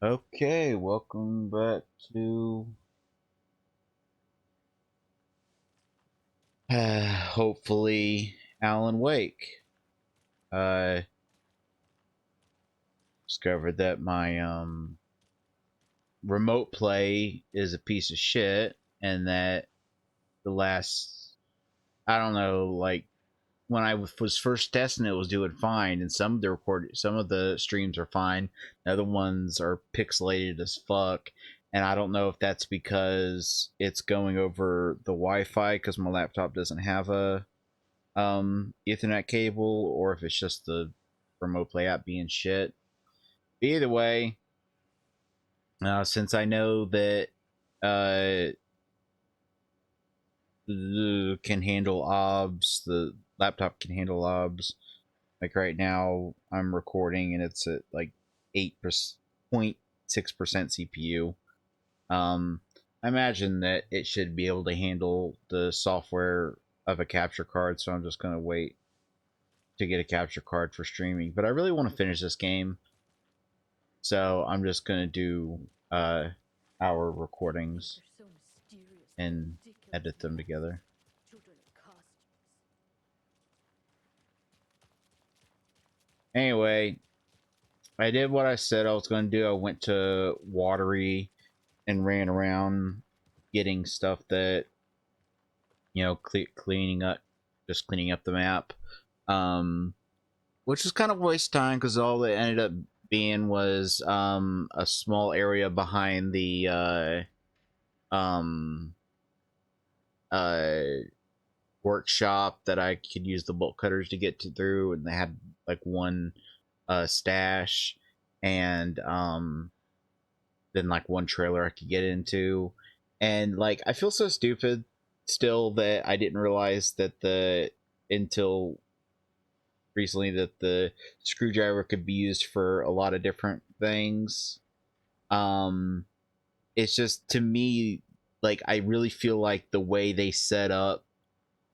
Okay, welcome back to hopefully Alan Wake. I discovered that my remote play is a piece of shit and that the last I don't know, like when I was first testing it was doing fine, and some of the streams are fine, the other ones are pixelated as fuck, and I don't know if that's because it's going over the Wi-Fi because my laptop doesn't have a Ethernet cable, or if it's just the remote play app being shit. But either way, since I know that uh can handle OBS, the laptop can handle OBS. Like right now, I'm recording and it's at like 8.6% CPU. Um, I imagine that it should be able to handle the software of a capture card, so I'm just gonna wait to get a capture card for streaming. But I really want to finish this game, so I'm just gonna do our recordings They're so mysterious and and edit ridiculously them awesome. together. Children in costumes. Anyway, I did what I said I was gonna do. I went to Watery and ran around getting stuff that cleaning up, just cleaning up the map, um, which was kind of a waste of time because all it ended up being was a small area behind the um, uh, workshop that I could use the bolt cutters to get to through, and they had like one stash, and then like one trailer I could get into, and like I feel so stupid still that I didn't realize that the until recently that the screwdriver could be used for a lot of different things. Um, it's just to me like I really feel like the way they set up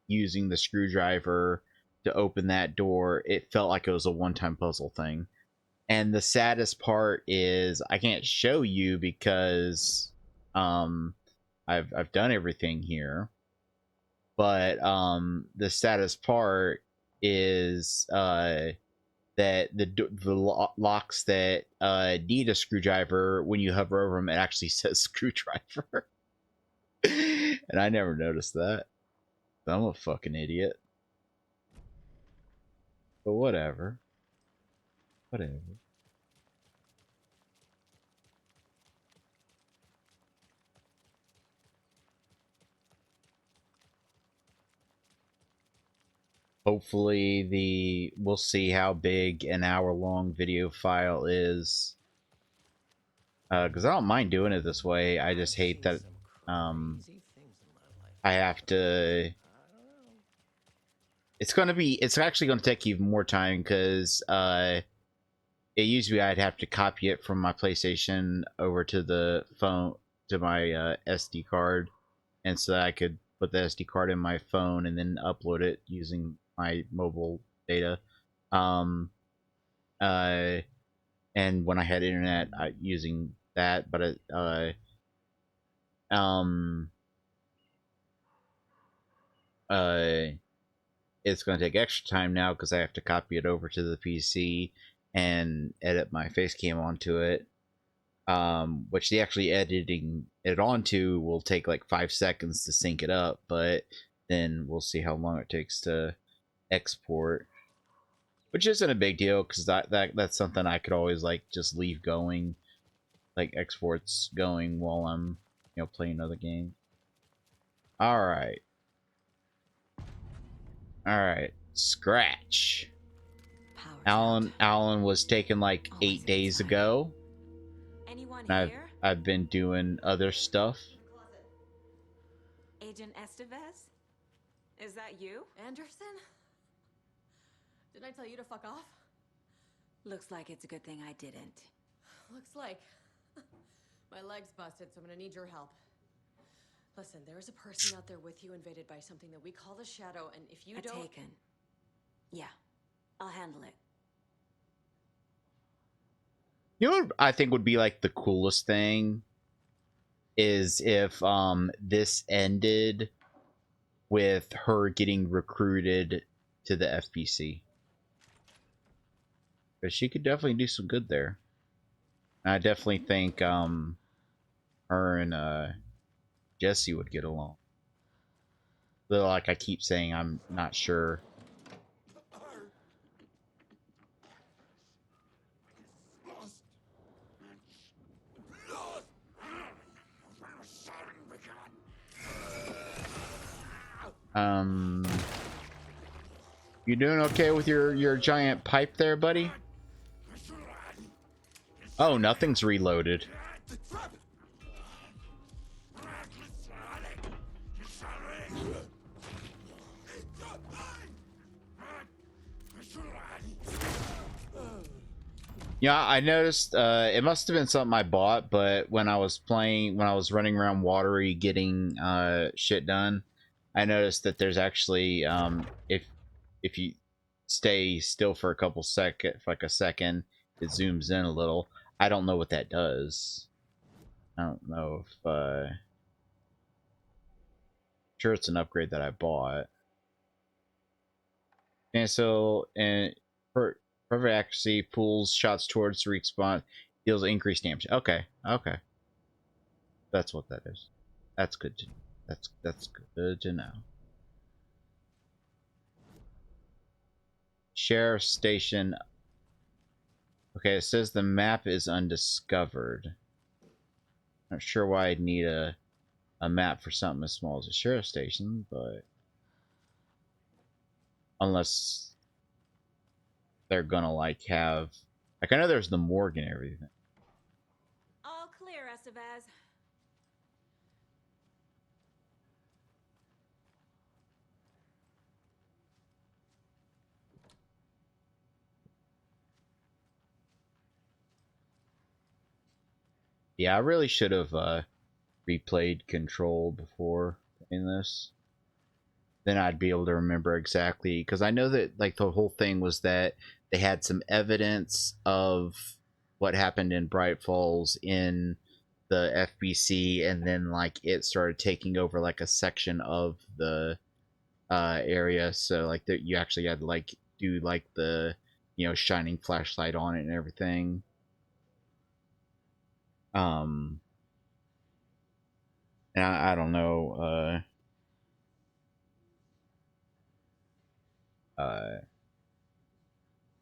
using the screwdriver to open that door, it felt like it was a one-time puzzle thing. And the saddest part is I can't show you because um I've done everything here. But the saddest part is that the locks that need a screwdriver, when you hover over them, it actually says screwdriver. And I never noticed that. I'm a fucking idiot. But whatever. Whatever. Hopefully we'll see how big an hour long video file is. Because I don't mind doing it this way. I just I've hate seen that some um crazy things in my life. I have to. I don't know. It's actually gonna take even more time because it used to be I'd have to copy it from my PlayStation over to the phone to my SD card, and so that I could put the SD card in my phone and then upload it using my mobile data. Um, uh, and when I had internet, using that, but um, uh, it's going to take extra time now because I have to copy it over to the PC and edit my face cam onto it. Which the actually editing it onto will take like 5 seconds to sync it up, but then we'll see how long it takes to export, which isn't a big deal because that's something I could always like just leave going, like exports going while I'm playing another game. All right, all right, Scratch. Power's out. Alan was taken like Always eight a good days sign. ago, Anyone and here? I've been doing other stuff. Agent Estevez? Is that you? Anderson? Didn't I tell you to fuck off? Looks like it's a good thing I didn't. Looks like. My leg's busted, so I'm gonna need your help. Listen, there is a person out there with you invaded by something that we call the Shadow, and if you don't... Taken. Yeah, I'll handle it. You know what I think would be like the coolest thing is if this ended with her getting recruited to the FBC. Because she could definitely do some good there. And I definitely think her and Jesse would get along. Though, like I keep saying, I'm not sure. You doing okay with your giant pipe there, buddy? Oh, nothing's reloaded. Yeah, I noticed it must have been something I bought, but when I was running around watery getting shit done, I noticed that there's actually if you stay still for a couple seconds, like a second, it zooms in a little. I don't know what that does. I don't know if sure it's an upgrade that I bought. And so for perfect accuracy, pulls shots towards the respawn, deals increased damage. Okay, okay. That's what that is. That's good to know. That's good to know. Sheriff station. Okay, it says the map is undiscovered. Not sure why I'd need a map for something as small as a sheriff station, but unless they're gonna like have like I know there's the morgue and everything. All clear, Estevez. Yeah, I really should have replayed Control before in this. Then I'd be able to remember exactly, because I know that like the whole thing was that they had some evidence of what happened in Bright Falls in the FBC, and then like it started taking over like a section of the area. So like that you actually had to like do like the shining flashlight on it and everything. Um, and I don't know. Uh,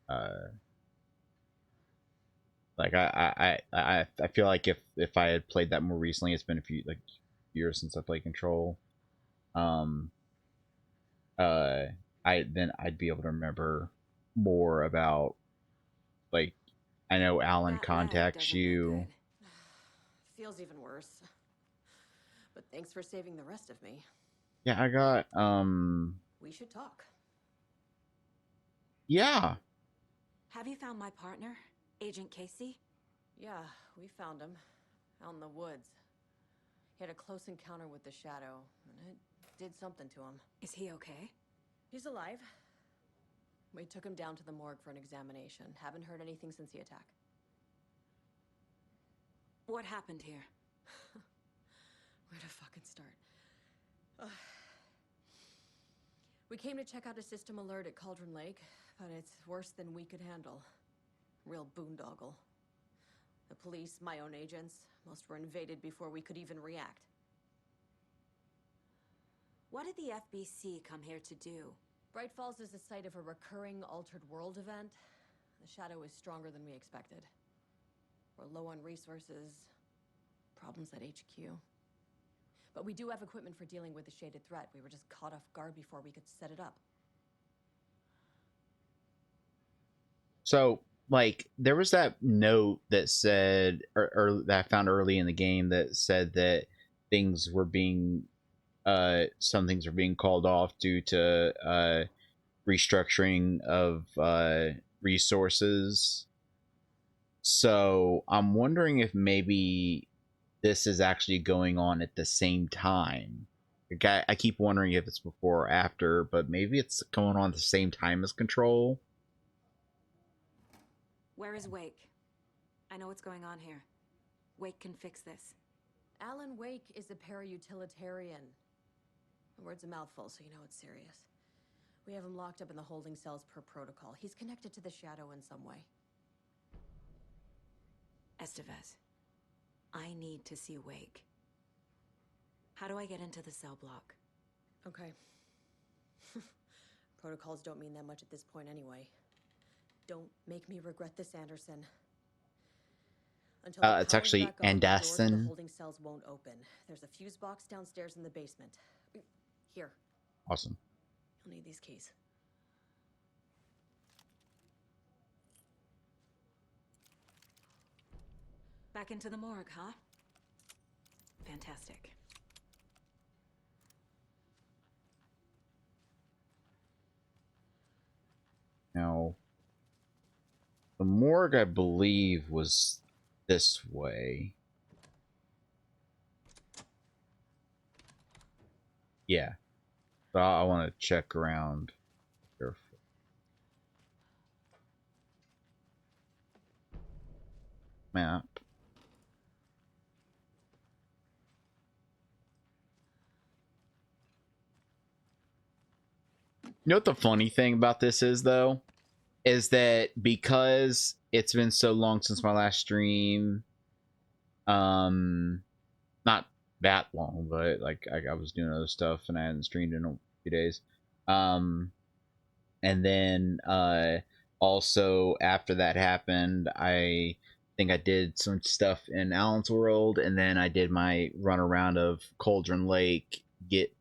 uh, like I feel like if I had played that more recently, it's been a few like years since I played Control. Um, uh, I'd be able to remember more about like I know Alan That leg contacts doesn't look you. good. Feels even worse. But thanks for saving the rest of me. Yeah, I got We should talk. yeah. Have you found my partner, Agent Casey? Yeah, we found him. Out in the woods. He had a close encounter with the Shadow, and it did something to him. Is he okay? He's alive. We took him down to the morgue for an examination. Haven't heard anything since the attack. What happened here? Where to fucking start? We came to check out a system alert at Cauldron Lake, but it's worse than we could handle. Real boondoggle. The police, my own agents, most were invaded before we could even react. What did the FBC come here to do? Bright Falls is the site of a recurring Altered World event. The Shadow is stronger than we expected. We're low on resources, problems at HQ. But we do have equipment for dealing with the shaded threat. We were just caught off guard before we could set it up. So like there was that note that said or that I found early in the game that said that things were being some things were being called off due to restructuring of resources. So I'm wondering if maybe this is actually going on at the same time. I keep wondering if it's before or after, but maybe it's going on at the same time as Control. Where is Wake? I know what's going on here. Wake can fix this. Alan Wake is a para-utilitarian. The word's a mouthful, so you know it's serious. We have him locked up in the holding cells per protocol. He's connected to the Shadow in some way. Estevez, I need to see Wake. How do I get into the cell block? Okay. Protocols don't mean that much at this point anyway. Don't make me regret this, Anderson. Until the It's power's actually back on, the doors to the Anderson. holding cells won't open. There's a fuse box downstairs in the basement. Here, Awesome. you'll need these keys. Back into the morgue, huh? Fantastic. Now, the morgue, I believe, was this way. Yeah. But I want to check around here. Map. You know what the funny thing about this is, though? Is that because it's been so long since my last stream, not that long, but like I was doing other stuff and I hadn't streamed in a few days. And then also after that happened, I think I did some stuff in Alan's World, and then I did my run around of Cauldron Lake,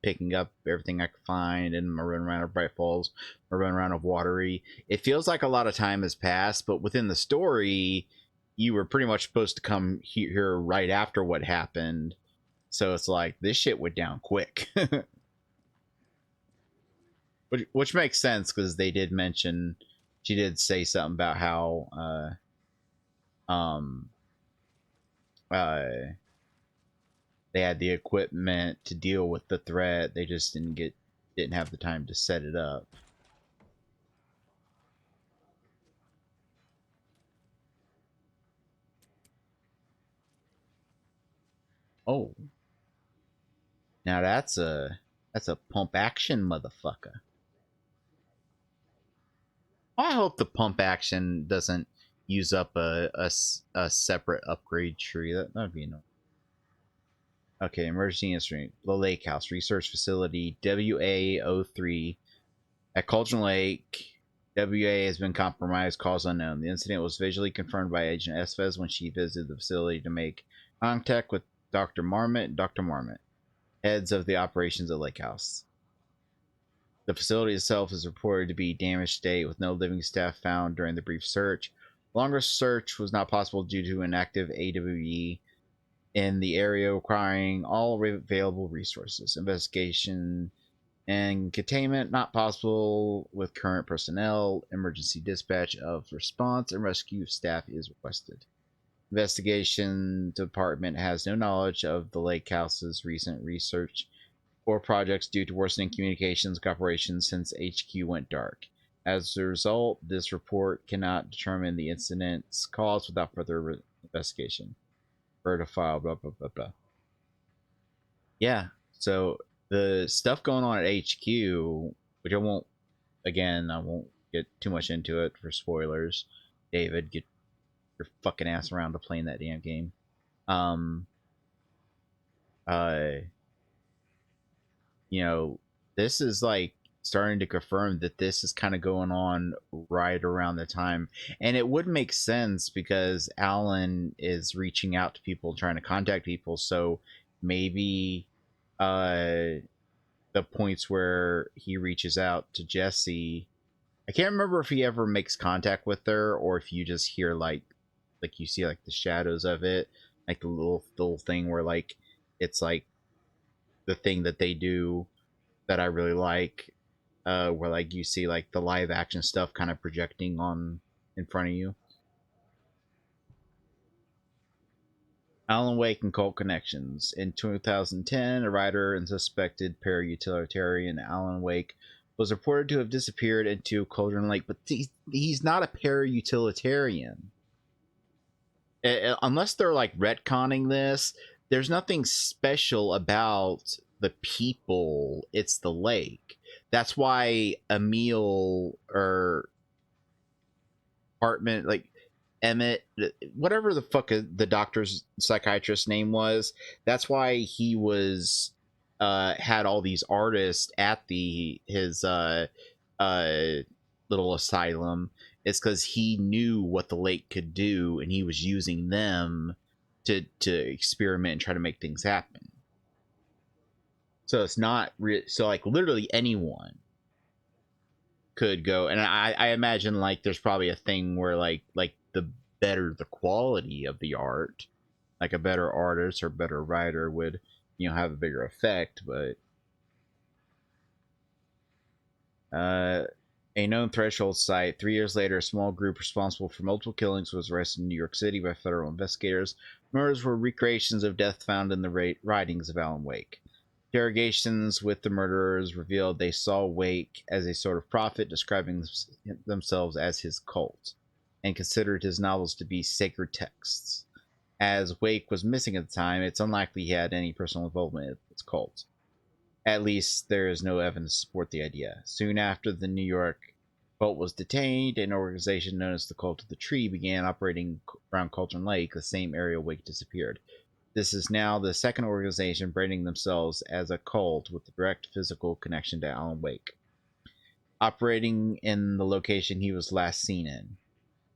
picking up everything I could find, and my run around of Bright Falls, my run around of Watery. It feels like a lot of time has passed, but within the story, you were pretty much supposed to come here right after what happened. So it's like, this shit went down quick. which makes sense, because they did mention, she did say something about how they had the equipment to deal with the threat. They just didn't have the time to set it up. Oh. Now that's a pump action motherfucker. I hope the pump action doesn't use up a separate upgrade tree. That'd be annoying. Okay, emergency instrument. The Lake House Research Facility WA-03 at Cauldron Lake. WA has been compromised, cause unknown. The incident was visually confirmed by Agent Estevez when she visited the facility to make contact with Dr. Marmot and Dr. Marmot, heads of the operations at Lake House. The facility itself is reported to be in damaged state, with no living staff found during the brief search. Longer search was not possible due to an active AWE in the area, requiring all available resources. Investigation and containment not possible with current personnel. Emergency dispatch of response and rescue staff is requested. Investigation department has no knowledge of the Lake House's recent research or projects due to worsening communications cooperation since HQ went dark. As a result, this report cannot determine the incident's cause without further investigation. File, blah, blah, blah, blah. Yeah, so the stuff going on at HQ, which I won't get too much into it for spoilers. David, get your fucking ass around to playing that damn game. You know, this is like starting to confirm that this is kind of going on right around the time, and it would make sense because Alan is reaching out to people, trying to contact people, so maybe the points where he reaches out to Jesse, I can't remember if he ever makes contact with her, or if you just hear like you see like the shadows of it, like the little thing where like it's like the thing that they do that I really like, where like you see like the live action stuff kind of projecting on in front of you. Alan Wake and Cult Connections. In 2010, a writer and suspected para-utilitarian Alan Wake was reported to have disappeared into Cauldron Lake, but he's not a para-utilitarian. unless they're like retconning this, there's nothing special about the people. It's the lake. That's why Emil or Hartman, like Emmett, whatever the fuck the doctor's psychiatrist's name was, that's why he was had all these artists at his little asylum. It's because he knew what the lake could do, and he was using them to experiment and try to make things happen. So it's not so like literally anyone could go, and I imagine like there's probably a thing where like the better the quality of the art, like a better artist or better writer would, you know, have a bigger effect. But a known threshold site. 3 years later, a small group responsible for multiple killings was arrested in New York City by federal investigators. Murders were recreations of death found in the writings of Alan Wake. Interrogations with the murderers revealed they saw Wake as a sort of prophet, describing themselves as his cult, and considered his novels to be sacred texts. As Wake was missing at the time, it's unlikely he had any personal involvement with its cult. At least there is no evidence to support the idea. Soon after the New York cult was detained, an organization known as the Cult of the Tree began operating around Cauldron Lake, the same area Wake disappeared. This is now the second organization branding themselves as a cult with a direct physical connection to Alan Wake, operating in the location he was last seen in.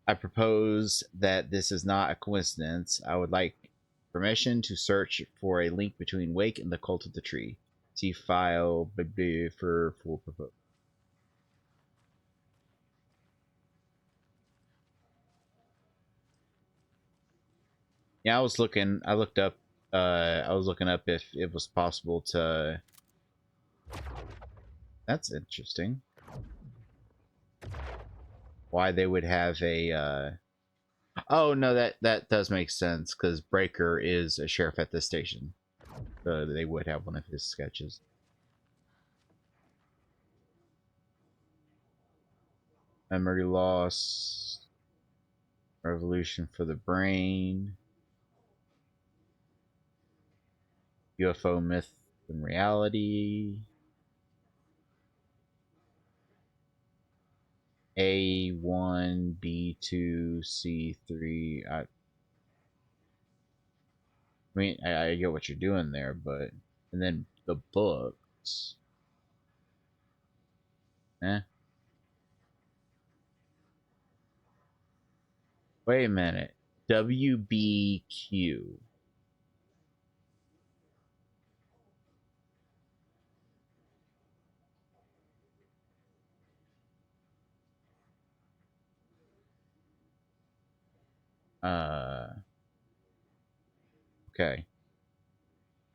I propose that this is not a coincidence. I would like permission to search for a link between Wake and the Cult of the Tree. See file for full proposal. Yeah, I was looking. I looked up. I was looking up if it was possible to. That's interesting. Why they would have a. Oh no, that does make sense because Breaker is a sheriff at this station, so they would have one of his sketches. Memory loss. Revolution for the brain. UFO myth and reality. A1, B2, C3. I mean, I get what you're doing there, but and then the books. Eh. Wait a minute. WBQ. Okay.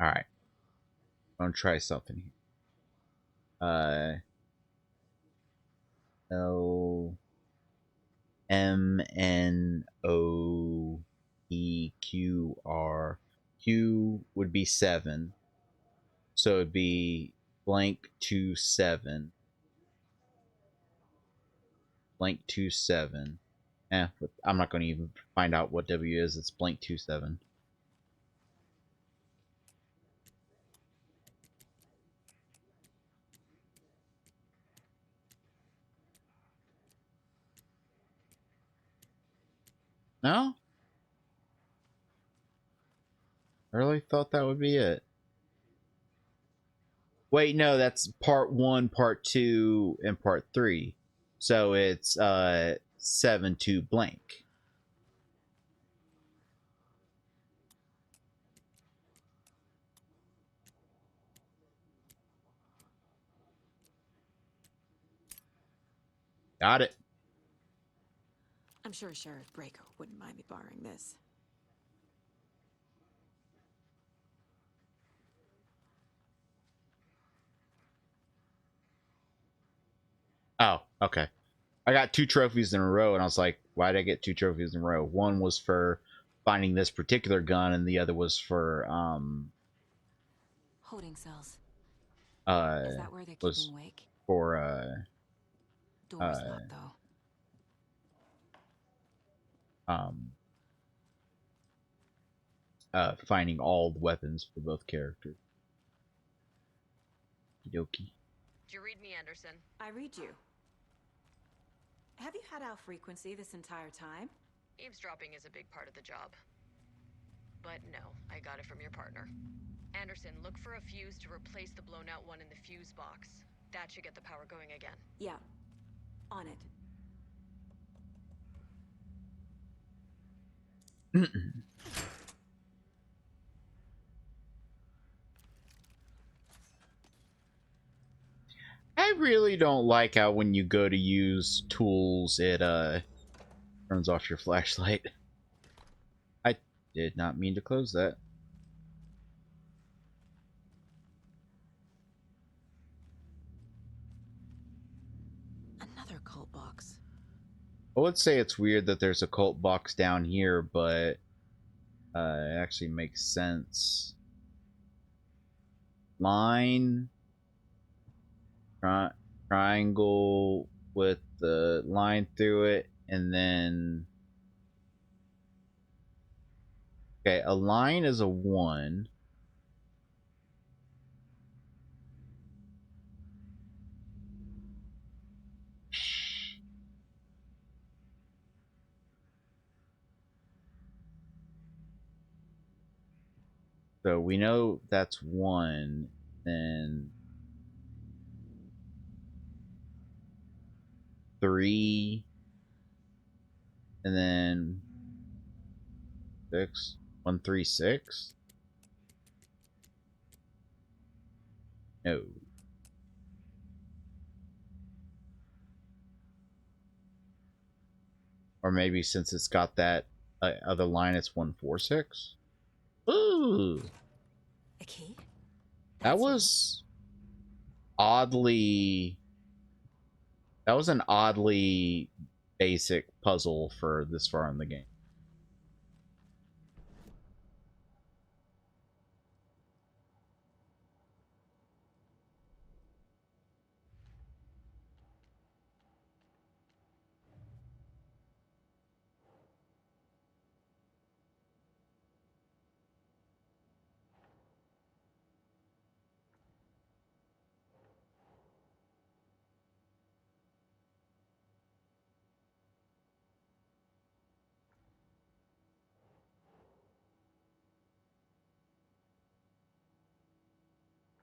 All right. I'm gonna try something here. L M N O E Q R. Q would be 7. So it'd be blank 27. Blank 27. But I'm not going to even find out what W is. It's blank 27. No? I really thought that would be it. Wait, no, that's part 1, part 2, and part 3. So it's 7 2 blank. Got it. I'm sure Sheriff Braco wouldn't mind me borrowing this. Oh, okay. I got 2 trophies in a row, and I was like, why did I get 2 trophies in a row? One was for finding this particular gun, and the other was for Holding cells. Is that where they're was keeping Wake? for Door's locked though. finding all the weapons for both characters. Okie. Did you read me, Anderson? I read you. Have you had our frequency this entire time? Eavesdropping is a big part of the job. But no, I got it from your partner. Anderson, look for a fuse to replace the blown out one in the fuse box. That should get the power going again. Yeah. On it. I really don't like how when you go to use tools, it turns off your flashlight. I did not mean to close that. Another cult box. I would say it's weird that there's a cult box down here, but it actually makes sense. Line. Triangle with the line through it, and then... Okay, a line is a 1. So we know that's 1, then 3, and then 6. 1, 3, 6? No. Or maybe since it's got that other line, it's 1, 4, 6? Ooh! A key? That That's was oddly... That was an oddly basic puzzle for this far in the game.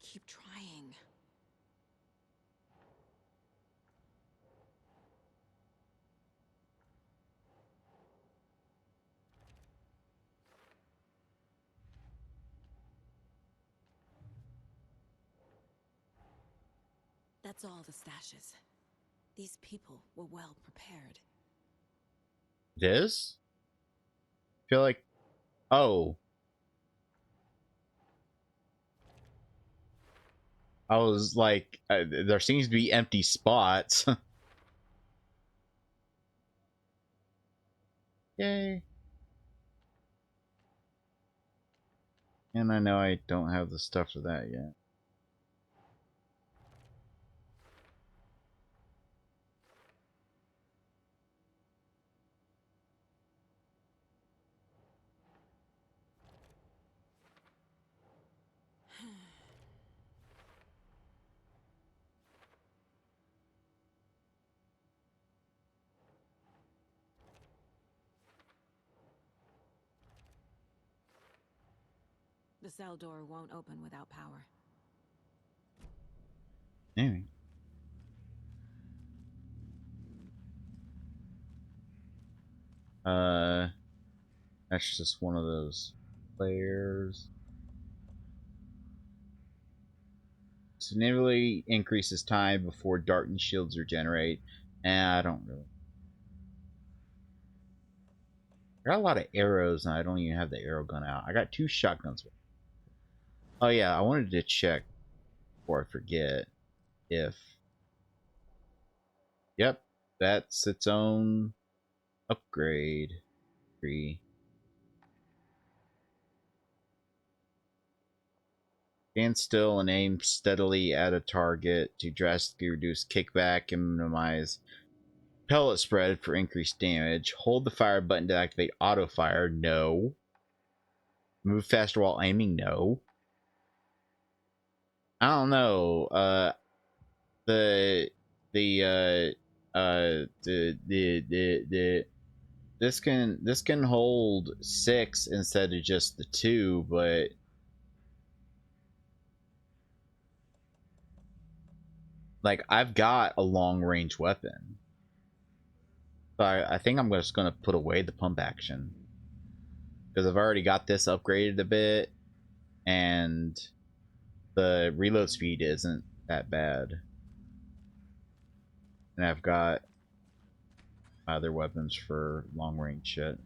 Keep trying. That's all the stashes. These people were well prepared. It is? I feel like... Oh. I was like, there seems to be empty spots. Yay. And I know I don't have the stuff for that yet. The cell door won't open without power. Anyway. That's just one of those players. Significantly increases time before darkened shields regenerate. I don't really. I got a lot of arrows and I don't even have the arrow gun out. I got 2 shotguns. Oh yeah, I wanted to check before I forget if... Yep, that's its own upgrade. Free. Stand still and aim steadily at a target to drastically reduce kickback and minimize pellet spread for increased damage. Hold the fire button to activate auto fire. No. Move faster while aiming? No. I don't know. The this can hold 6 instead of just the 2, but like I've got a long range weapon. So I think I'm just gonna put away the pump action because I've already got this upgraded a bit, and the reload speed isn't that bad, and I've got other weapons for long range shit.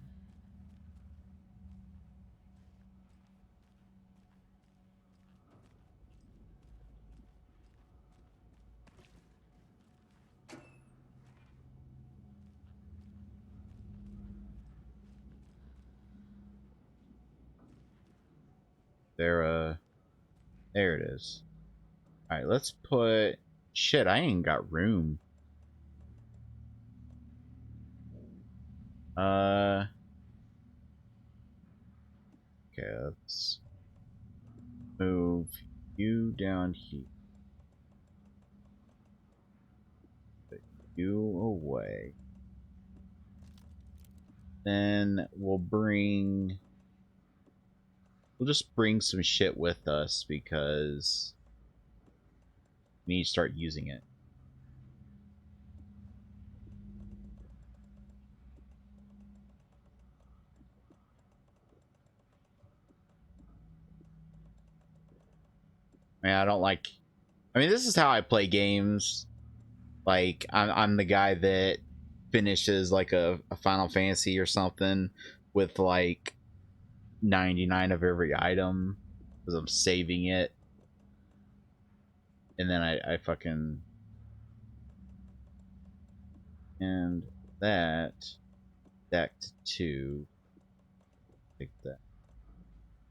There it is. All right, let's put shit. I ain't got room. Okay, let's move you down here. Put you away. Then we'll just bring some shit with us because we need to start using it. I mean, this is how I play games. Like, I'm the guy that finishes like a Final Fantasy or something with like 99 of every item because I'm saving it, and then I fucking, and that back to 2. Take that.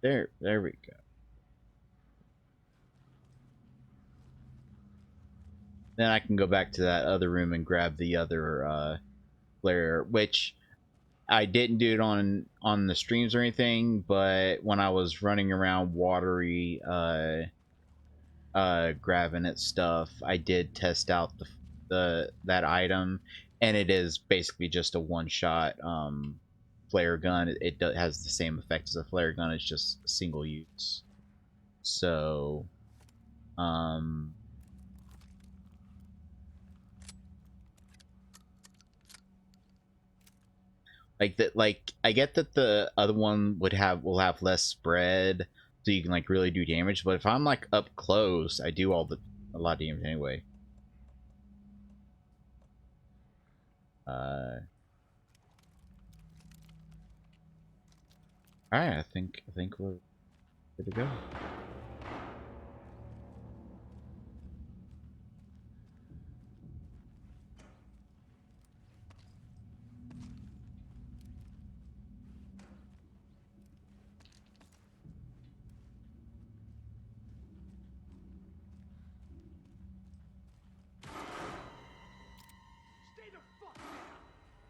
There we go. Then I can go back to that other room and grab the other flare, which I didn't do it on the streams or anything, but when I was running around watery grabbing at stuff, I did test out that item, and it is basically just a one-shot flare gun. It has the same effect as a flare gun. It's just single use. So like that, like I get that the other one will have less spread, so you can like really do damage, but if I'm like up close, I do a lot of damage anyway. All right, I think we're good to go.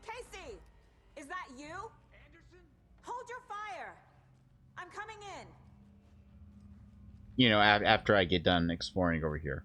Casey! Is that you? Anderson? Hold your fire! I'm coming in! You know, after I get done exploring over here.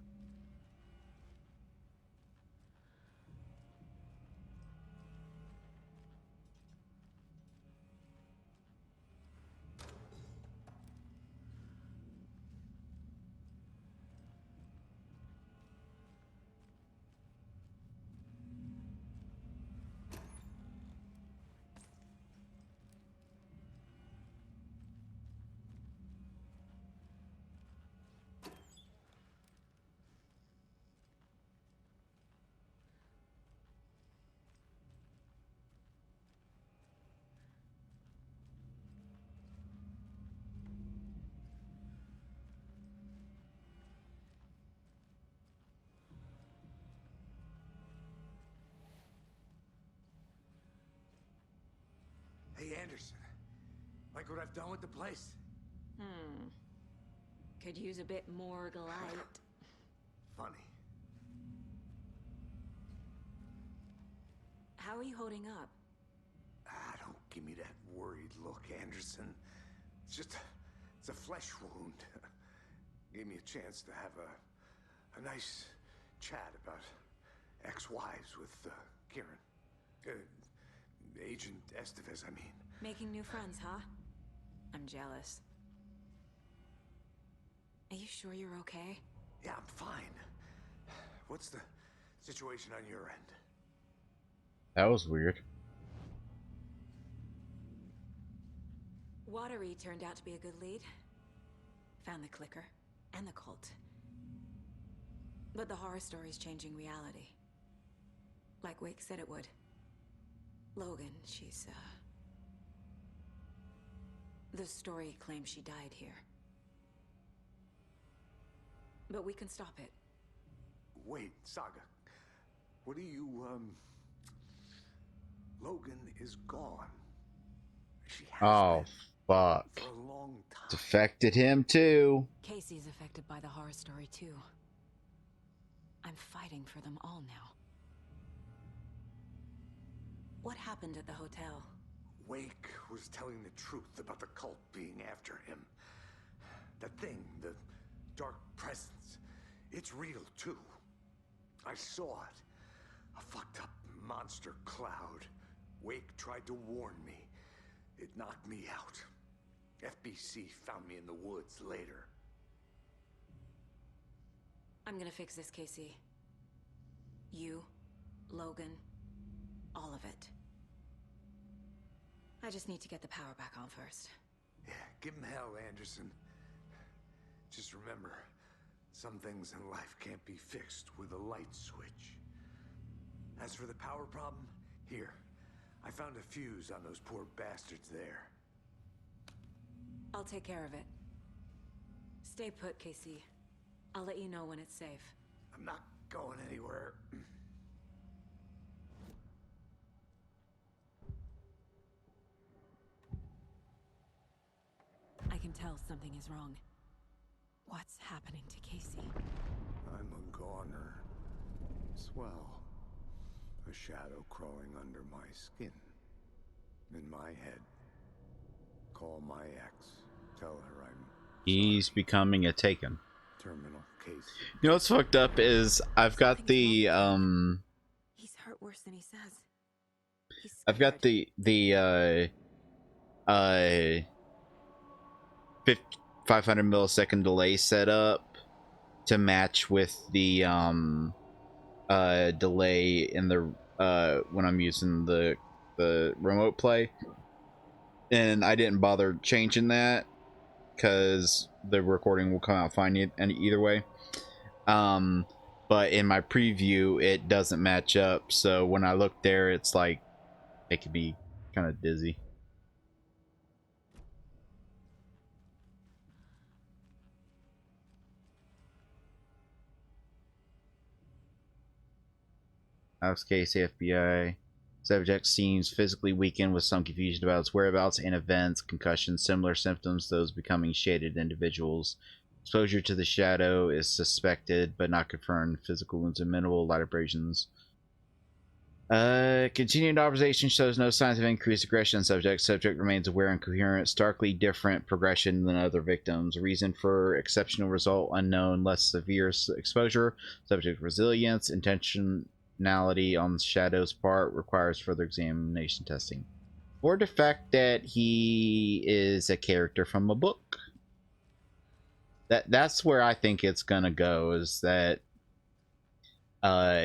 Hey, Anderson. Like what I've done with the place? Could use a bit more light. Funny. How are you holding up? Ah, don't give me that worried look, Anderson. It's it's a flesh wound. Gave me a chance to have a nice chat about ex-wives with Kieran. Agent Estevez, I mean. Making new friends, huh? I'm jealous. Are you sure you're okay? Yeah, I'm fine. What's the situation on your end? That was weird. Watery turned out to be a good lead. Found the clicker and the cult. But the horror story's changing reality. Like Wake said it would. Logan, she's, the story claims she died here. But we can stop it. Wait, Saga. What do you, Logan is gone. She has Oh, fuck. been for a long It's time. affected him too. Casey's affected by the horror story too. I'm fighting for them all now. What happened at the hotel? Wake was telling the truth about the cult being after him. That thing, the dark presence, it's real too. I saw it. A fucked up monster cloud. Wake tried to warn me. It knocked me out. FBC found me in the woods later. I'm gonna fix this, Casey. You, Logan, all of it. I just need to get the power back on first. Yeah, give him hell, Anderson. Just remember, some things in life can't be fixed with a light switch. As for the power problem, here. I found a fuse on those poor bastards there. I'll take care of it. Stay put, Casey. I'll let you know when it's safe. I'm not going anywhere. I can tell something is wrong. What's happening to Casey? I'm a goner. Swell. A shadow crawling under my skin. In my head. Call my ex. Tell her I'm He's sorry. becoming a Taken. Terminal case. You know what's fucked up is I've got the He's hurt worse than he says. He's I've got scared. the 500 millisecond delay set up to match with the delay in the when I'm using the remote play, and I didn't bother changing that because the recording will come out fine and either way. But in my preview it doesn't match up, so when I look there it's like it could be kind of dizzy. Alex Casey, FBI. Subject seems physically weakened with some confusion about its whereabouts and events, concussion, similar symptoms, those becoming shaded individuals. Exposure to the shadow is suspected but not confirmed. Physical wounds are minimal, light abrasions. Continued observation shows no signs of increased aggression in subject. Subject remains aware and coherent, starkly different progression than other victims. Reason for exceptional result unknown, less severe exposure. Subject resilience, intentionality on Shadow's part requires further examination testing. Or the fact that he is a character from a book. That's where I think it's gonna go, is that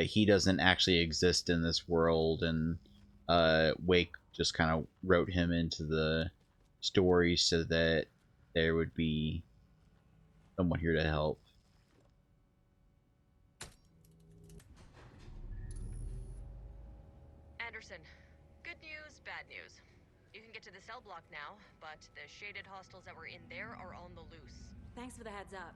he doesn't actually exist in this world, and Wake just kind of wrote him into the story so that there would be someone here to help. Anderson, good news, bad news. You can get to the cell block now, but the shaded hostiles that were in there are on the loose. Thanks for the heads up.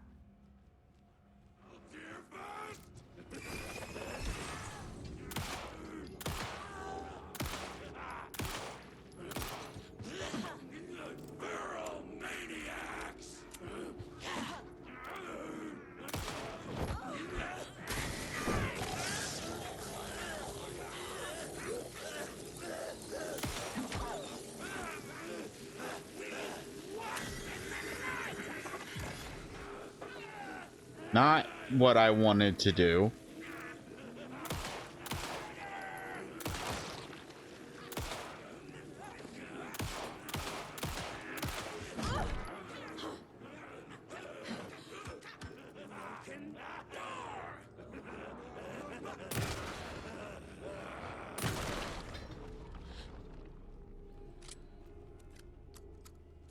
Not what I wanted to do.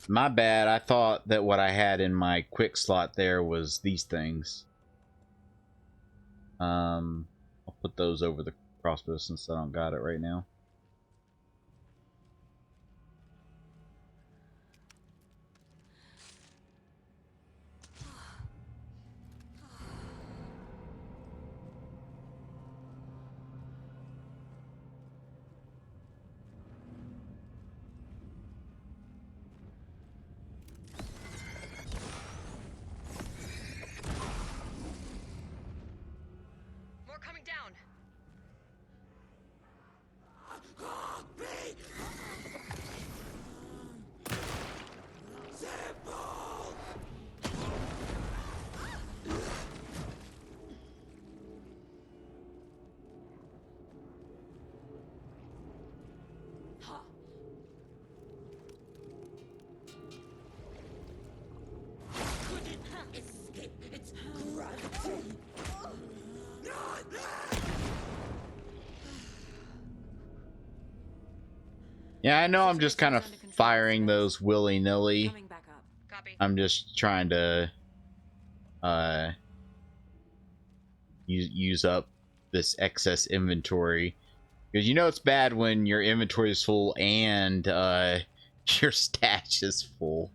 My bad. I thought that what I had in my quick slot there was these things. I'll put those over the crossbow since I don't got it right now. More coming down. Yeah, I know I'm just kind of firing those willy-nilly. Coming back up. Copy. I'm just trying to use up this excess inventory, because you know it's bad when your inventory is full and your stash is full.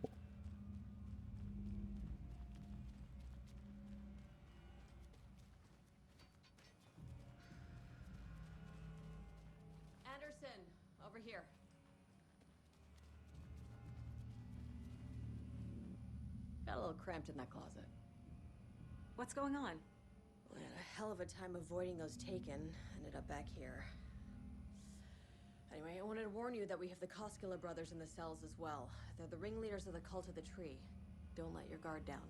Anderson, over here. Got a little cramped in that closet. What's going on? We had a hell of a time avoiding those taken. Ended up back here. Anyway, I wanted to warn you that we have the Koskela brothers in the cells as well. They're the ringleaders of the Cult of the Tree. Don't let your guard down.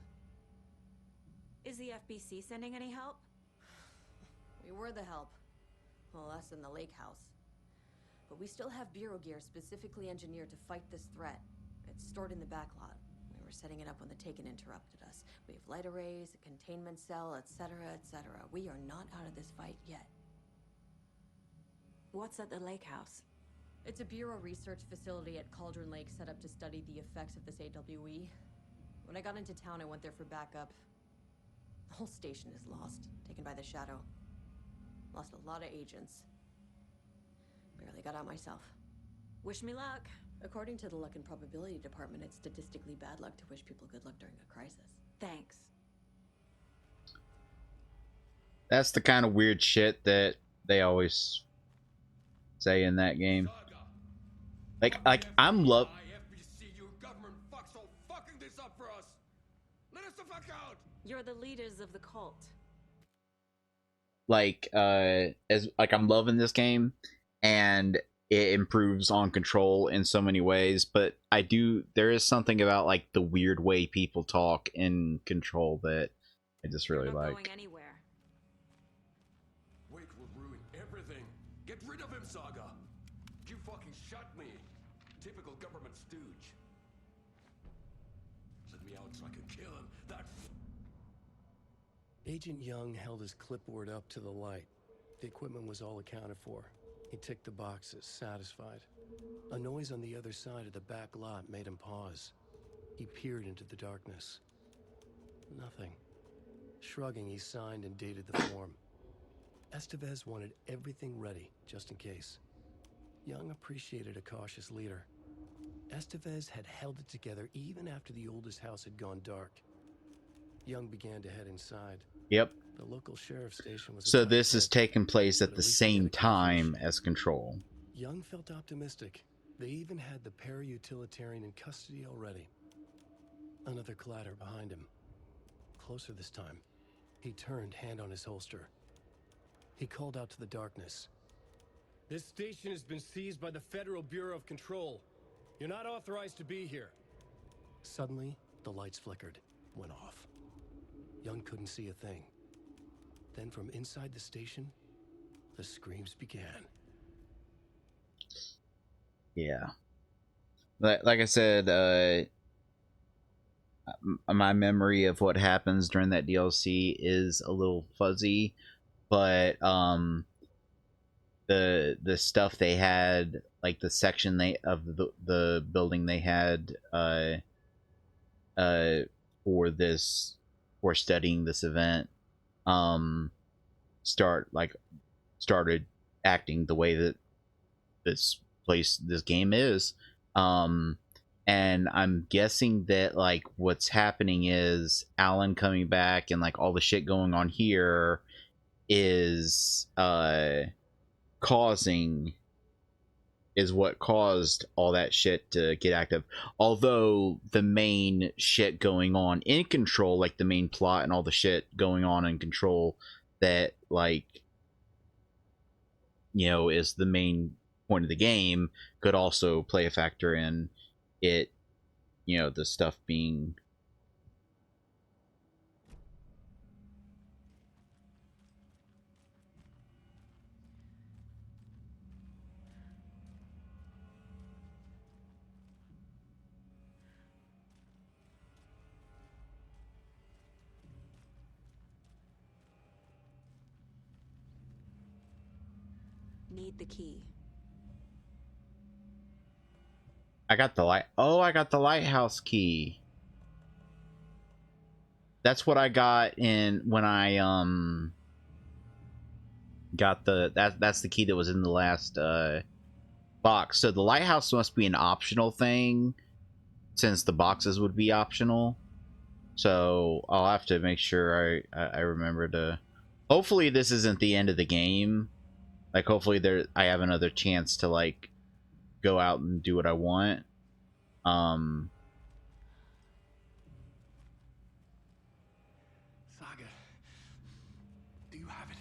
Is the FBC sending any help? We were the help. Well, us in the lake house. But we still have Bureau gear specifically engineered to fight this threat. It's stored in the backlot. We were setting it up when the Taken interrupted us. We have light arrays, a containment cell, etc., etc. We are not out of this fight yet. What's at the lake house? It's a Bureau research facility at Cauldron Lake set up to study the effects of this AWE. When I got into town, I went there for backup. The whole station is lost, taken by the Shadow. Lost a lot of agents. Barely got out myself. Wish me luck. According to the Luck and Probability Department, it's statistically bad luck to wish people good luck during a crisis. Thanks. That's the kind of weird shit that they always say in that game. Like I'm love. You're the leaders of the cult. Like as like I'm loving this game, and it improves on Control in so many ways, but there is something about like the weird way people talk in Control that I just really You're not like. going anywhere. Wake will ruin everything. Get rid of him, Saga. You fucking shot me. Typical government stooge. Let me out so I can kill him. That. Agent Young held his clipboard up to the light. The equipment was all accounted for. He ticked the boxes, satisfied. A noise on the other side of the back lot made him pause. He peered into the darkness. Nothing. Shrugging, he signed and dated the form. Estevez wanted everything ready, just in case. Young appreciated a cautious leader. Estevez had held it together even after the oldest house had gone dark. Young began to head inside. Yep. The local sheriff's station was. So this is taking place at the same time as Control. Young felt optimistic. They even had the para-utilitarian in custody already. Another clatter behind him. Closer this time. He turned, hand on his holster. He called out to the darkness. This station has been seized by the Federal Bureau of Control. You're not authorized to be here. Suddenly, the lights flickered, went off. Young couldn't see a thing. Then from inside the station, the screams began. Yeah. Like I said, my memory of what happens during that DLC is a little fuzzy, but the stuff they had, like the section the building they had for studying this event, started acting the way that this game is. And I'm guessing that like what's happening is Alan coming back and like all the shit going on here is what caused all that shit to get active. Although the main shit going on in Control, like the main plot and all the shit going on in Control that like, you know, is the main point of the game, could also play a factor in it, you know, the stuff being Need the key. I got the light. Oh, I got the lighthouse key. That's what I got in when I got that's the key that was in the last box. So the lighthouse must be an optional thing, since the boxes would be optional. So I'll have to make sure I remember to. Hopefully this isn't the end of the game. Like hopefully I have another chance to like go out and do what I want. Saga, do you have it?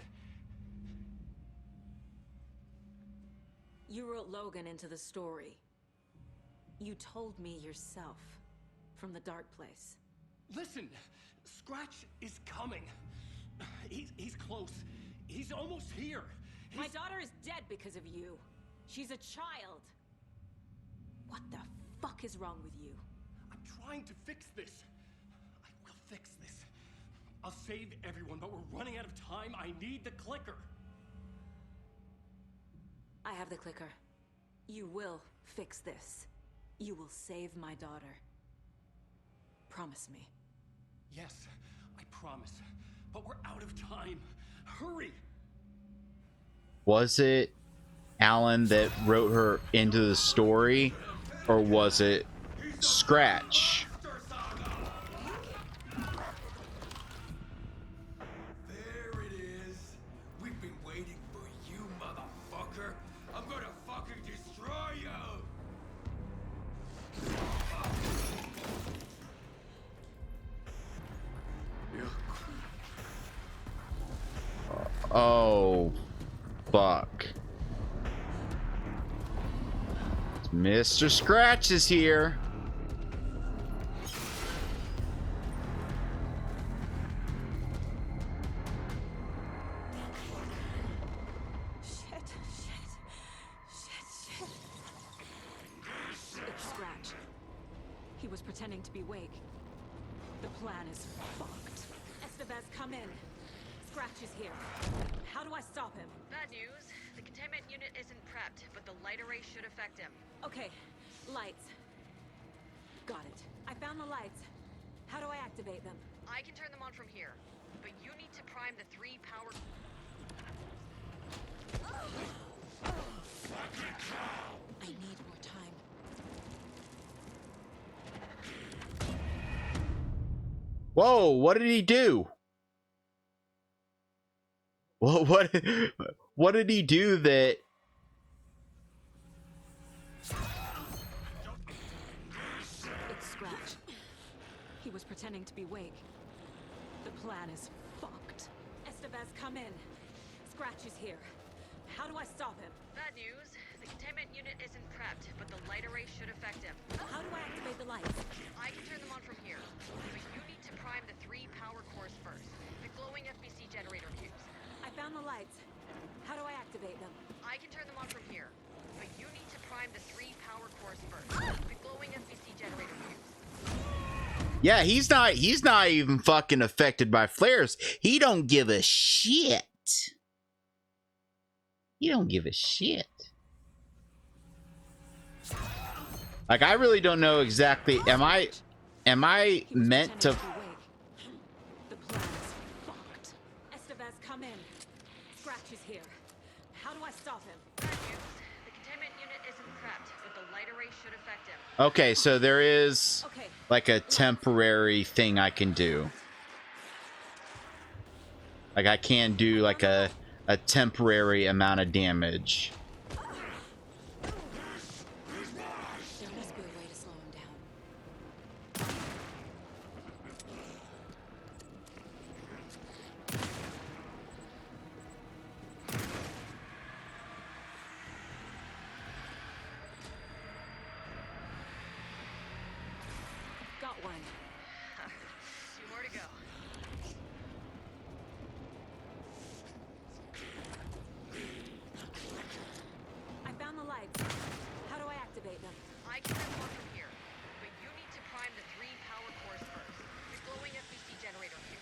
You wrote Logan into the story. You told me yourself from the dark place. Listen, Scratch is coming. He's close. He's almost here. My daughter is dead because of you. She's a child. What the fuck is wrong with you? I'm trying to fix this. I will fix this. I'll save everyone, but we're running out of time. I need the clicker. I have the clicker. You will fix this. You will save my daughter. Promise me. Yes, I promise. But we're out of time. Hurry! Was it Alan that wrote her into the story, or was it Scratch? There it is. We've been waiting for you, motherfucker. I'm gonna fucking destroy you. Oh, fuck. Mr. Scratch is here. Shit. It's Scratch. He was pretending to be Wake. The plan is fucked. Estevez, come in. Scratch is here. How do I stop him? Bad news. The containment unit isn't prepped, but the light array should affect him. Okay, lights. Got it. I found the lights. How do I activate them? I can turn them on from here, but you need to prime the 3 power... I need more time. Whoa, what did he do? Well, what did he do that... It's Scratch. He was pretending to be Wake. The plan is fucked. Estevez, come in. Scratch is here. How do I stop him? Bad news. The containment unit isn't prepped, but the light array should affect him. How do I activate the lights? I can turn them on from here, but you need to prime the 3 power cores first. Yeah, he's not even fucking affected by flares. He don't give a shit. He don't give a shit. Like, I really don't know exactly. Am I meant to? The plan is fucked. Estevez, come in. Scratch is here. How do I stop him? Bad news. The containment unit isn't prepped, but the light array should affect him. Okay, so there is Okay. like a temporary thing I can do. Like, I can do like a temporary amount of damage. There must be a way to slow him down. Got one. 2 more to go. I found the lights. How do I activate them? I can send one from here, but you need to prime the 3 power cores first. The glowing FBC generator fuse.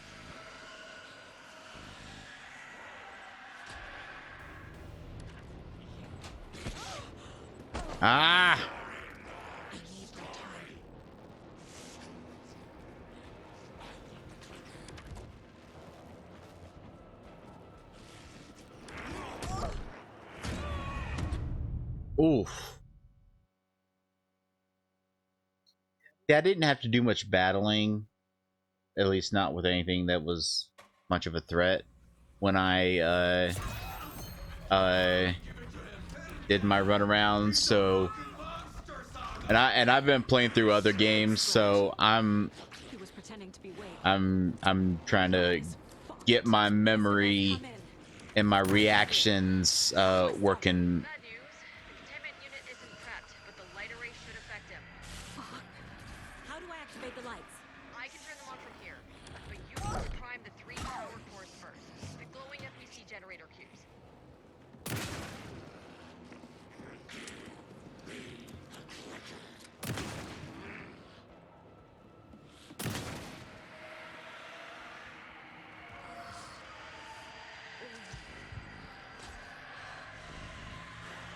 Ah! I need more time. Oof. Yeah, I didn't have to do much battling. At least not with anything that was much of a threat. When I did my runaround, so I've been playing through other games, so He was pretending to be Wade. I'm trying to get my memory Come in. and my reactions working. Bad news. The containment unit isn't prepped, but the light array should affect him. Fuck. How do I activate the lights? I can turn them on from here, but you need to prime the 3 power cores first. The glowing FBC generator fuse.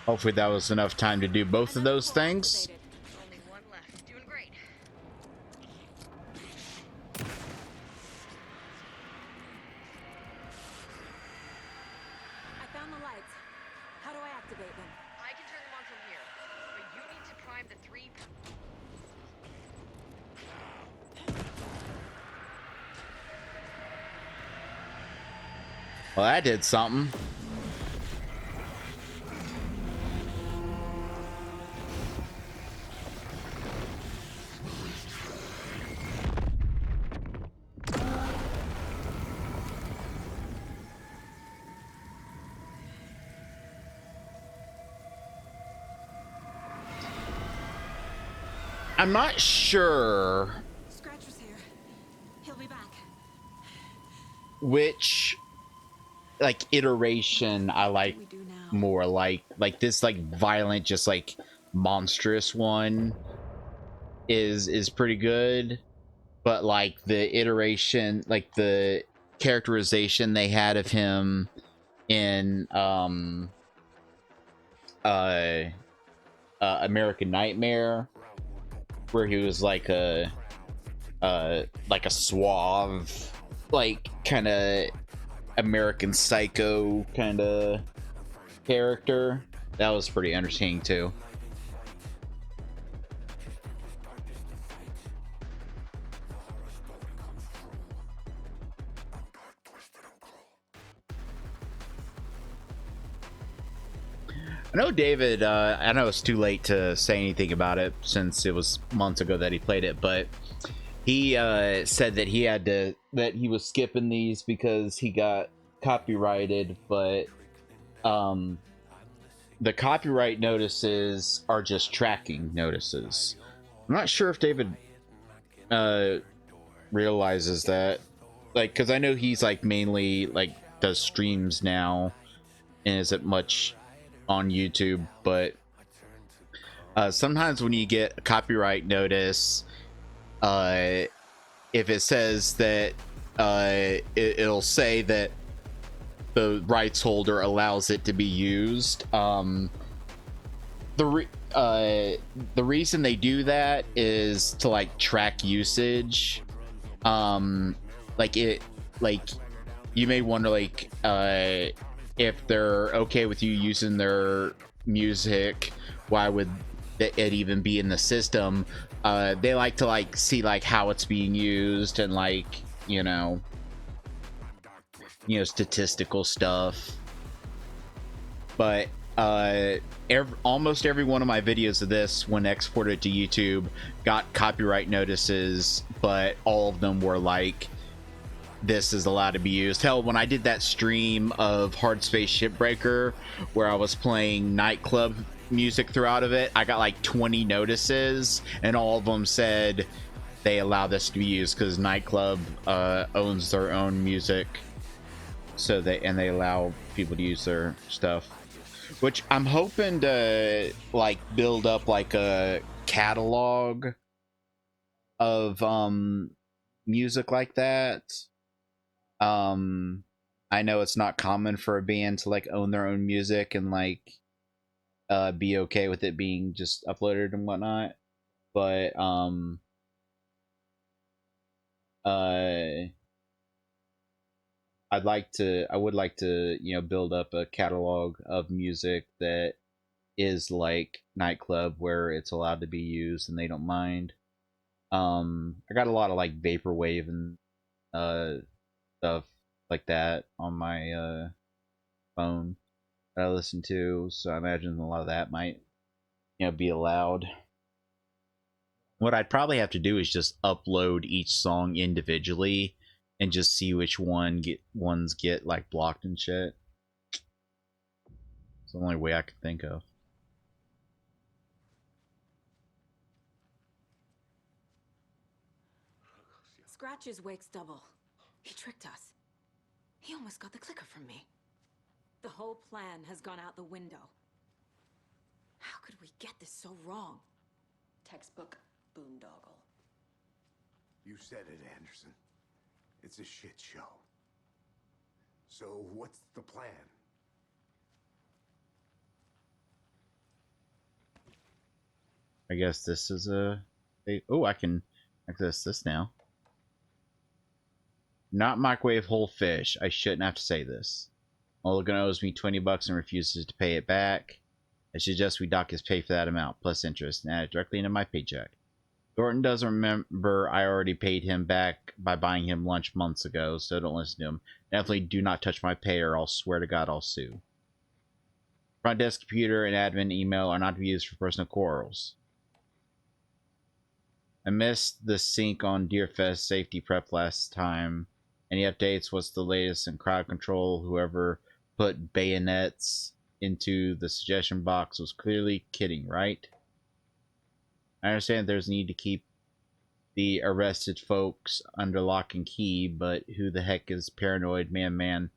Hopefully that was enough time to do both of those things. Activated. Only one left. Doing great. I found the lights. How do I activate them? I can turn them on from here, but you need to prime the 3. Well, that did something. I'm not sure Scratcher's here. He'll be back. which like iteration I like What do we do now? more, like this like violent, just like monstrous one is pretty good, but like the iteration, like the characterization they had of him in American Nightmare, where he was like a suave, like kind of American Psycho kind of character. That was pretty entertaining too. I know David, I know it's too late to say anything about it since it was months ago that he played it, but he said that he was skipping these because he got copyrighted, but the copyright notices are just tracking notices. I'm not sure if David realizes that, like, because I know he's like mainly like does streams now and isn't much on YouTube, but sometimes when you get a copyright notice, if it says that it'll say that the rights holder allows it to be used. The reason they do that is to like track usage. Like you may wonder like if they're okay with you using their music, why would it even be in the system? They like to like see like how it's being used and like statistical stuff. But almost every one of my videos of this, when exported to YouTube, got copyright notices, but all of them were like, this is allowed to be used. Hell, when I did that stream of Hard Space Shipbreaker where I was playing nightclub music throughout of it, I got like 20 notices, and all of them said they allow this to be used because nightclub owns their own music, so they allow people to use their stuff. Which I'm hoping to like build up like a catalog of music like that. I know it's not common for a band to like own their own music and like be okay with it being just uploaded and whatnot, but I would like to build up a catalog of music that is like nightclub, where it's allowed to be used and they don't mind. I got a lot of like vaporwave and stuff like that on my phone that I listen to, so I imagine a lot of that might be allowed. What I'd probably have to do is just upload each song individually and just see which ones get like blocked and shit. It's the only way I could think of. Scratch is Wake's double. He tricked us. He almost got the clicker from me. The whole plan has gone out the window. How could we get this so wrong? Textbook boondoggle. You said it, Anderson. It's a shit show. So what's the plan? I guess this is oh, I can access this now. Not microwave whole fish. I shouldn't have to say this. Mulligan owes me $20 and refuses to pay it back. I suggest we dock his pay for that amount, plus interest, and add it directly into my paycheck. Thornton doesn't remember I already paid him back by buying him lunch months ago, so don't listen to him. Definitely do not touch my pay, or I'll swear to God I'll sue. Front desk computer and admin email are not to be used for personal quarrels. I missed the sync on Deerfest safety prep last time. Any updates? What's the latest in crowd control? Whoever put bayonets into the suggestion box was clearly kidding, right? I understand there's a need to keep the arrested folks under lock and key, but who the heck is paranoid madman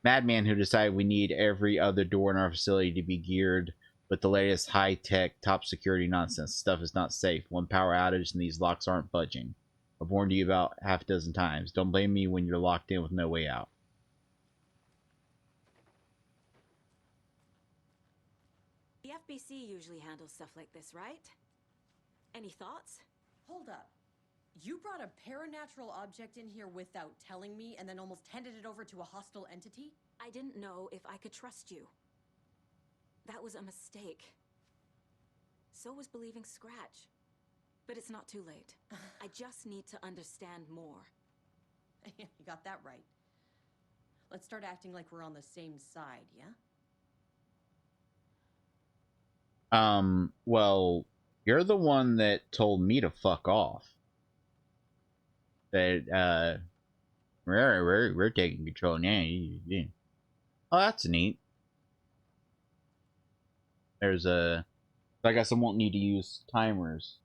who decided we need every other door in our facility to be geared with the latest high-tech, top security nonsense? Stuff is not safe. One power outage and these locks aren't budging. I've warned you about half a dozen times. Don't blame me when you're locked in with no way out. The FBC usually handles stuff like this, right? Any thoughts? Hold up. You brought a paranatural object in here without telling me and then almost handed it over to a hostile entity? I didn't know if I could trust you. That was a mistake. So was believing Scratch. But it's not too late. I just need to understand more. You got that right. Let's start acting like we're on the same side, yeah? Well, you're the one that told me to fuck off. That, we're taking control now. Oh, that's neat. There's I guess I won't need to use timers.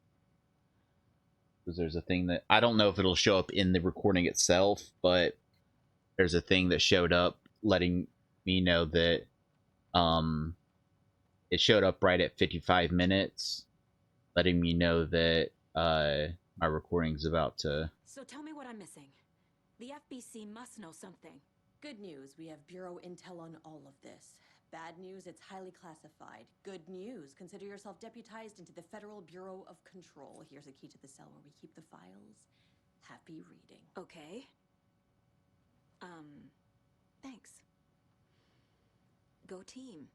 Because there's a thing that I don't know if it'll show up in the recording itself, but there's a thing that showed up letting me know that it showed up right at 55 minutes, letting me know that my recording's about to. So tell me what I'm missing. The FBC must know something. Good news, we have Bureau intel on all of this. Bad news, it's highly classified. Good news, consider yourself deputized into the Federal Bureau of Control. Here's a key to the cell where we keep the files. Happy reading. Okay. Thanks. Go team.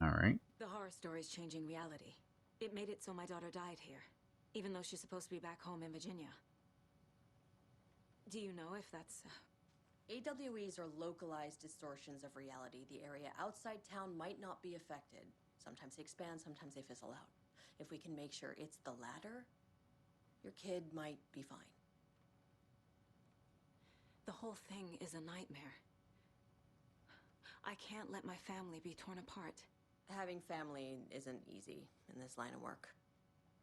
All right. The horror story's changing reality. It made it so my daughter died here, even though she's supposed to be back home in Virginia. Do you know if that's... AWEs are localized distortions of reality. The area outside town might not be affected. Sometimes they expand, sometimes they fizzle out. If we can make sure it's the latter, your kid might be fine. The whole thing is a nightmare. I can't let my family be torn apart. Having family isn't easy in this line of work.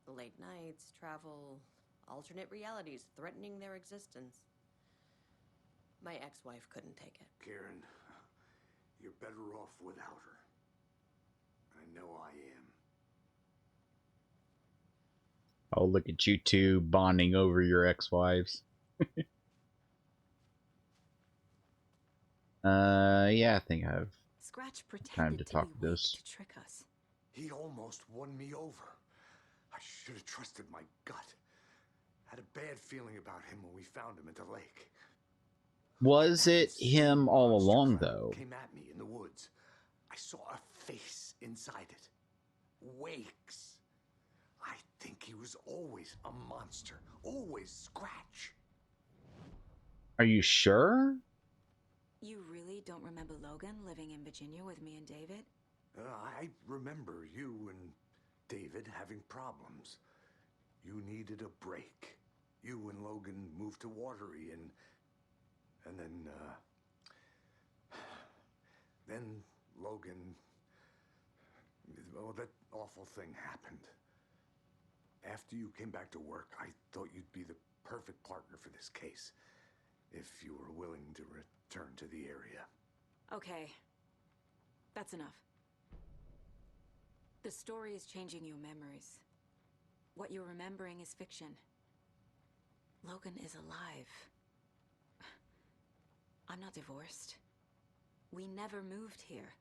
The late nights, travel, alternate realities threatening their existence. My ex-wife couldn't take it. Karen, you're better off without her. I know I am. Oh, look at you two bonding over your ex-wives. Yeah, I think I have Scratch pretended time to talk be to weak this. to trick us. He almost won me over. I should have trusted my gut. Had a bad feeling about him when we found him at the lake. Was it him all Monster along, trap though? Came at me in the woods. I saw a face inside it. Wakes. I think he was always a monster. Always Scratch. Are you sure? You really don't remember Logan living in Virginia with me and David? I remember you and David having problems. You needed a break. You and Logan moved to Watery and then Logan, well, that awful thing happened. After you came back to work, I thought you'd be the perfect partner for this case, if you were willing to return to the area. Okay. That's enough. The story is changing your memories. What you're remembering is fiction. Logan is alive. I'm not divorced. We never moved here.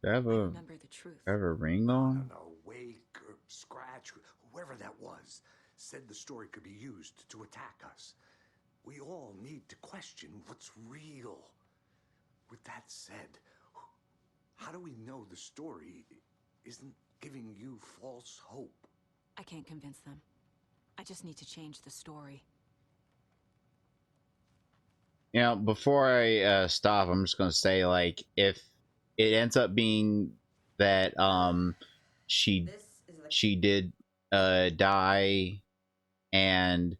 Do I have I a, remember the truth. I have a ring on? No, Wake or Scratch, whoever that was, said the story could be used to attack us. We all need to question what's real. With that said, how do we know the story isn't giving you false hope? I can't convince them. I just need to change the story. You know, before I stop, I'm just gonna say, like, if it ends up being that she This is the she did die, and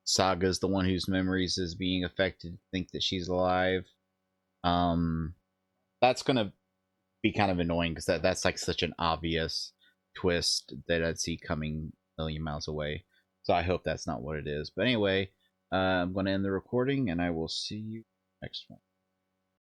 Saga's the one whose memories is being affected, think that she's alive, that's gonna be kind of annoying, because that's like such an obvious twist that I'd see coming a million miles away. So I hope that's not what it is. But anyway, I'm going to end the recording, and I will see you next one.